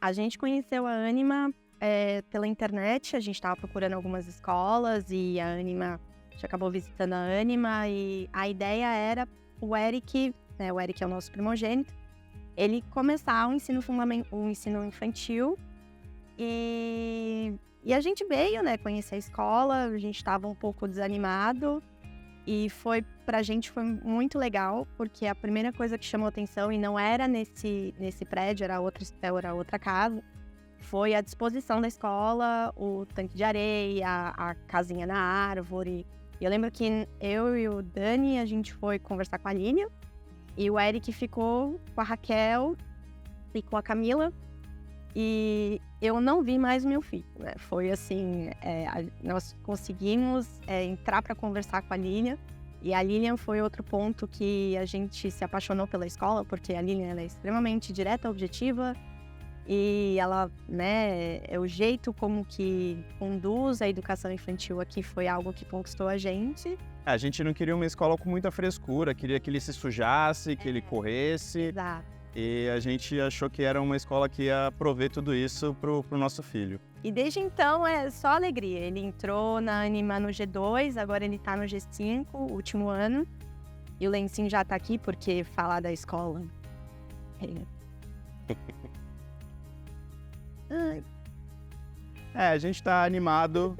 A gente conheceu a Ânima pela internet, a gente estava procurando algumas escolas e a Ânima, a gente acabou visitando a Ânima e a ideia era o Eric, né, o Eric é o nosso primogênito, ele começar o ensino infantil e a gente veio, né, conhecer a escola, a gente estava um pouco desanimado e pra gente foi muito legal, porque a primeira coisa que chamou atenção, e não era nesse prédio, era outra casa, foi a disposição da escola, o tanque de areia, a casinha na árvore. E eu lembro que eu e o Dani, a gente foi conversar com a Línia, e o Eric ficou com a Raquel e com a Camila, e eu não vi mais o meu filho, né? Foi assim, nós conseguimos entrar para conversar com a Lilian, e a Lilian foi outro ponto que a gente se apaixonou pela escola, porque a Lilian ela é extremamente direta, objetiva, e ela, né, o jeito como que conduz a educação infantil aqui foi algo que conquistou a gente. A gente não queria uma escola com muita frescura, queria que ele se sujasse, que ele corresse. Exato. E a gente achou que era uma escola que ia prover tudo isso pro nosso filho. E desde então é só alegria. Ele entrou na Ânima no G2, agora ele tá no G5, último ano. E o Lencinho já tá aqui porque falar da escola. A gente tá animado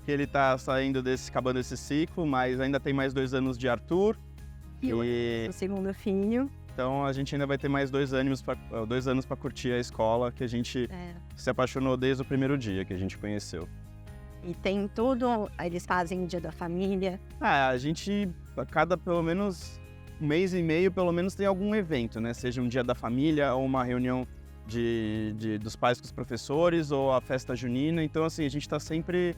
que ele tá acabando esse ciclo, mas ainda tem mais 2 anos de Arthur. E o segundo filho. Então a gente ainda vai ter mais 2 anos para curtir a escola, que a gente se apaixonou desde o primeiro dia que a gente conheceu. E tem tudo, eles fazem o Dia da Família. A gente, a cada pelo menos um mês e meio, pelo menos tem algum evento, né? Seja um Dia da Família ou uma reunião dos pais com os professores ou a festa junina. Então assim, a gente está sempre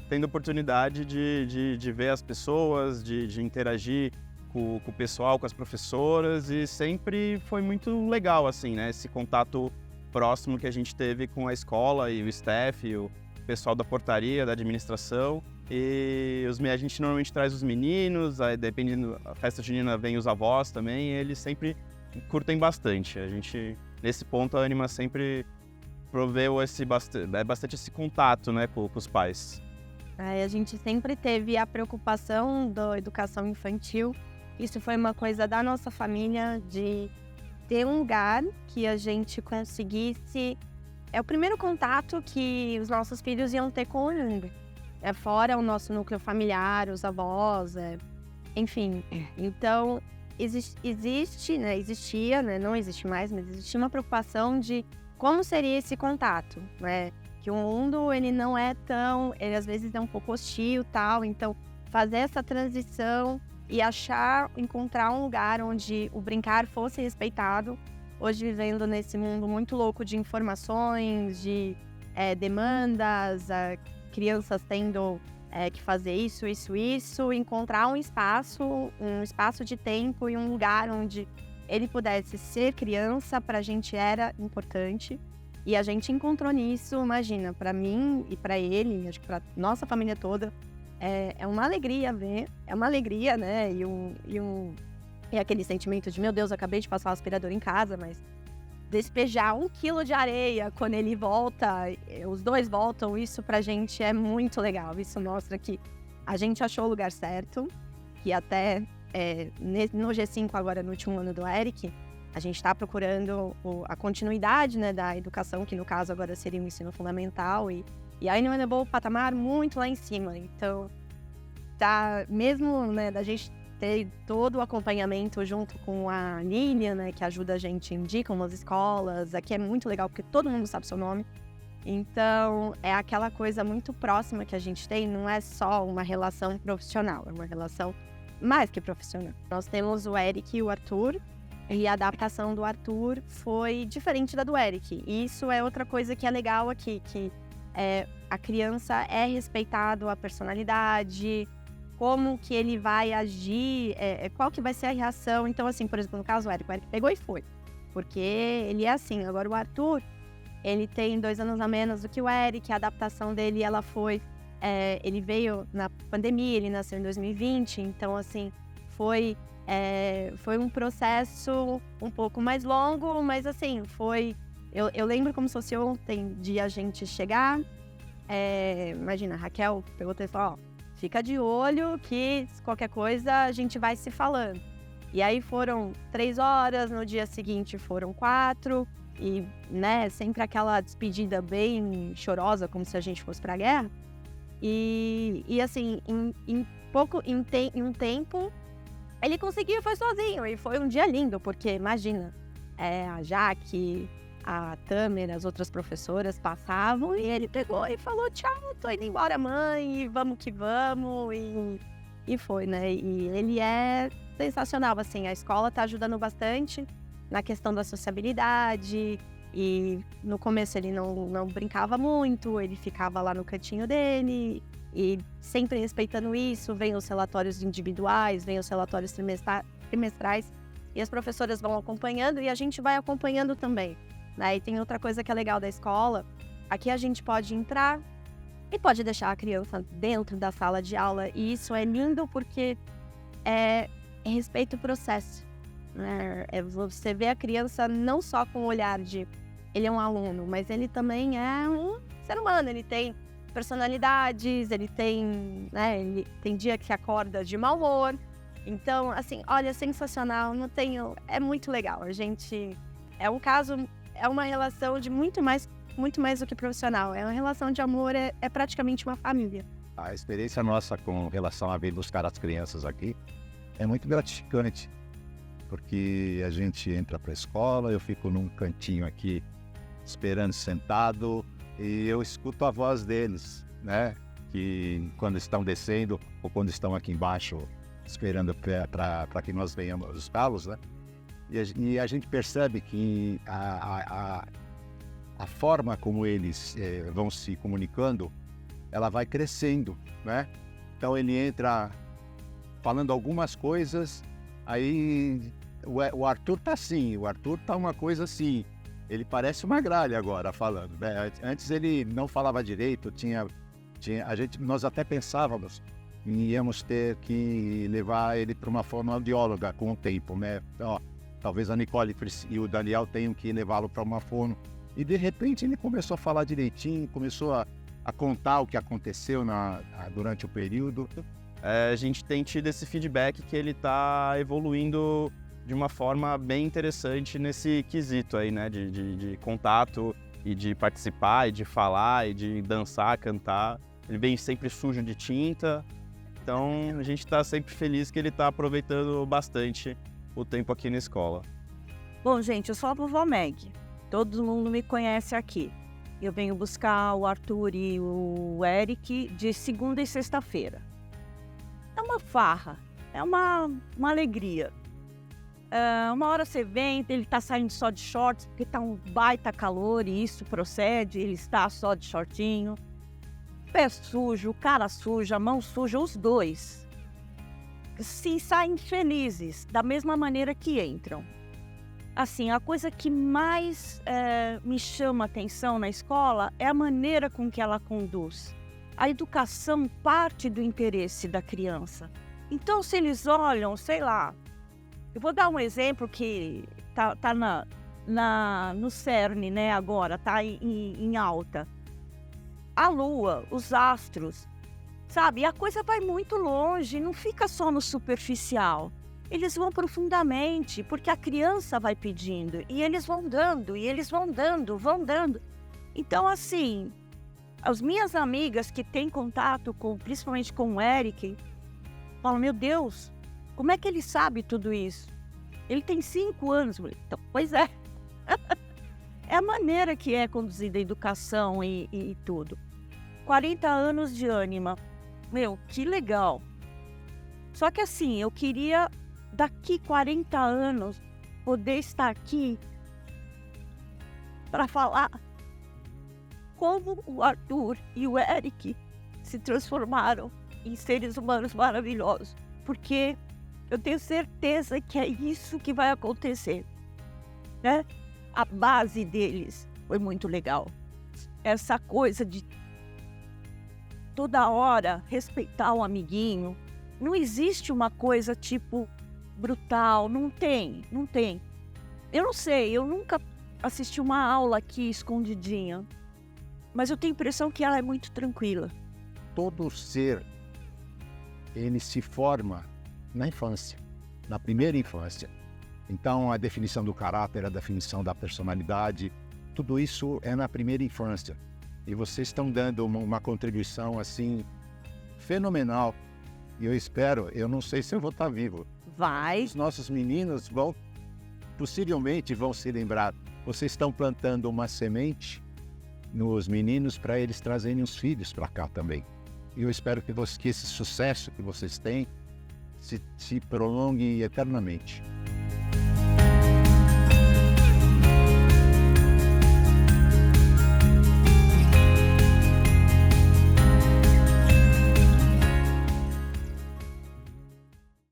tendo oportunidade de ver as pessoas, de interagir com o pessoal, com as professoras, e sempre foi muito legal, assim, né? Esse contato próximo que a gente teve com a escola e o staff, e o pessoal da portaria, da administração. E a gente normalmente traz os meninos, aí dependendo da festa junina vem os avós também, e eles sempre curtem bastante. A gente, nesse ponto, a Ânima sempre proveu bastante esse contato, né, com os pais. A gente sempre teve a preocupação da educação infantil. Isso foi uma coisa da nossa família, de ter um lugar que a gente conseguisse... É o primeiro contato que os nossos filhos iam ter com o mundo. Fora o nosso núcleo familiar, os avós, enfim. Então, existia, né? Não existe mais, mas existia uma preocupação de como seria esse contato, né? Que o mundo, ele não é tão... Ele às vezes é um pouco hostil e tal, então fazer essa transição e encontrar um lugar onde o brincar fosse respeitado. Hoje, vivendo nesse mundo muito louco de informações, de demandas, crianças tendo que fazer isso, encontrar um espaço de tempo e um lugar onde ele pudesse ser criança, pra gente era importante. E a gente encontrou nisso, imagina, pra mim e pra ele, acho que pra nossa família toda, é uma alegria ver, é uma alegria, né? E aquele sentimento de, meu Deus, acabei de passar o aspirador em casa, mas despejar 1 quilo de areia quando ele volta, os dois voltam, isso pra gente é muito legal. Isso mostra que a gente achou o lugar certo, que até no G5, agora no último ano do Eric, a gente está procurando a continuidade, né, da educação, que no caso agora seria o ensino fundamental, e a Ânima levou o patamar muito lá em cima. Então, mesmo, né, da gente ter todo o acompanhamento junto com a Lilian, né, que ajuda a gente, indica umas escolas. Aqui é muito legal porque todo mundo sabe seu nome. Então, é aquela coisa muito próxima que a gente tem, não é só uma relação profissional, é uma relação mais que profissional. Nós temos o Eric e o Arthur, e a adaptação do Arthur foi diferente da do Eric. E isso é outra coisa que é legal aqui, que a criança é respeitado a personalidade, como que ele vai agir, qual que vai ser a reação. Então, assim, por exemplo, no caso do Eric, o Eric pegou e foi, porque ele é assim. Agora, o Arthur, ele tem 2 anos a menos do que o Eric, a adaptação dele, ela foi... ele veio na pandemia, ele nasceu em 2020, então, assim, foi um processo um pouco mais longo, mas, assim, Eu lembro como se fosse ontem de a gente chegar, imagina, a Raquel perguntou e falou, fica de olho que qualquer coisa a gente vai se falando. E aí foram 3 horas, no dia seguinte foram 4, e, né, sempre aquela despedida bem chorosa, como se a gente fosse pra guerra. E assim, em um tempo, ele conseguiu e foi sozinho. E foi um dia lindo, porque imagina, a Jaque, a Tamer, as outras professoras passavam e ele pegou e falou, tchau, tô indo embora, mãe, e vamos que vamos. E foi, né? E ele é sensacional, assim, a escola tá ajudando bastante na questão da sociabilidade. E no começo ele não brincava muito, ele ficava lá no cantinho dele. E sempre respeitando isso, vem os relatórios individuais, vem os relatórios trimestrais. E as professoras vão acompanhando e a gente vai acompanhando também, né? E tem outra coisa que é legal da escola. Aqui a gente pode entrar e pode deixar a criança dentro da sala de aula. E isso é lindo porque respeita o processo, né? Você vê a criança não só com o olhar de ele é um aluno, mas ele também é um ser humano. Ele tem personalidades, ele tem dia que acorda de mau humor. Então, assim, olha, sensacional, é muito legal. A gente, é um caso, é uma relação de muito mais do que profissional. É uma relação de amor, é praticamente uma família. A experiência nossa com relação a vir buscar as crianças aqui é muito gratificante, porque a gente entra para a escola, eu fico num cantinho aqui, esperando sentado, e eu escuto a voz deles, né? Que quando estão descendo ou quando estão aqui embaixo, esperando para que nós venhamos buscá-los, né? E a gente percebe que a forma como eles vão se comunicando, ela vai crescendo, né? Então ele entra falando algumas coisas, aí o Arthur tá assim, o Arthur tá uma coisa assim, ele parece uma gralha agora falando, né? Antes ele não falava direito, nós até pensávamos em íamos ter que levar ele para uma fonoaudióloga com o tempo, né? Ó, talvez a Nicole e o Daniel tenham que levá-lo para uma fono. E de repente ele começou a falar direitinho, começou a contar o que aconteceu durante o período. A gente tem tido esse feedback que ele está evoluindo de uma forma bem interessante nesse quesito aí, né? De contato e de participar, e de falar, e de dançar, cantar. Ele vem sempre sujo de tinta. Então a gente está sempre feliz que ele está aproveitando bastante o tempo aqui na escola. Bom, gente, eu sou a vovó Meg. Todo mundo me conhece aqui. Eu venho buscar o Arthur e o Eric de segunda e sexta-feira. É uma farra, é uma alegria. Uma hora você vem, ele está saindo só de shorts, porque está um baita calor e isso procede, ele está só de shortinho. Pé sujo, cara suja, mão suja, os dois. Se saem felizes, da mesma maneira que entram. Assim, a coisa que mais me chama a atenção na escola é a maneira com que ela conduz. A educação parte do interesse da criança. Então, se eles olham, sei lá, eu vou dar um exemplo que tá no cerne, né, agora, tá em alta. A lua, os astros, sabe? E a coisa vai muito longe, não fica só no superficial. Eles vão profundamente, porque a criança vai pedindo, e eles vão dando, e eles vão dando. Então, assim, as minhas amigas que têm contato, principalmente com o Eric, falam, meu Deus, como é que ele sabe tudo isso? Ele tem 5 anos. Então, pois é. É a maneira que é conduzida a educação e tudo. 40 anos de Ânima. Meu, que legal. Só que assim, eu queria, daqui 40 anos, poder estar aqui para falar como o Arthur e o Eric se transformaram em seres humanos maravilhosos. Porque eu tenho certeza que é isso que vai acontecer, né? A base deles foi muito legal. Essa coisa de toda hora respeitar o amiguinho. Não existe uma coisa tipo brutal, não tem. Eu não sei, eu nunca assistir uma aula aqui escondidinha, mas eu tenho a impressão que ela é muito tranquila. Todo ser, ele se forma na infância, na primeira infância. Então, a definição do caráter, a definição da personalidade, tudo isso é na primeira infância. E vocês estão dando uma contribuição, assim, fenomenal. E eu espero, eu não sei se eu vou estar vivo. Vai. Os nossos meninos possivelmente vão se lembrar. Vocês estão plantando uma semente nos meninos para eles trazerem os filhos para cá também. E eu espero que esse sucesso que vocês têm se prolongue eternamente.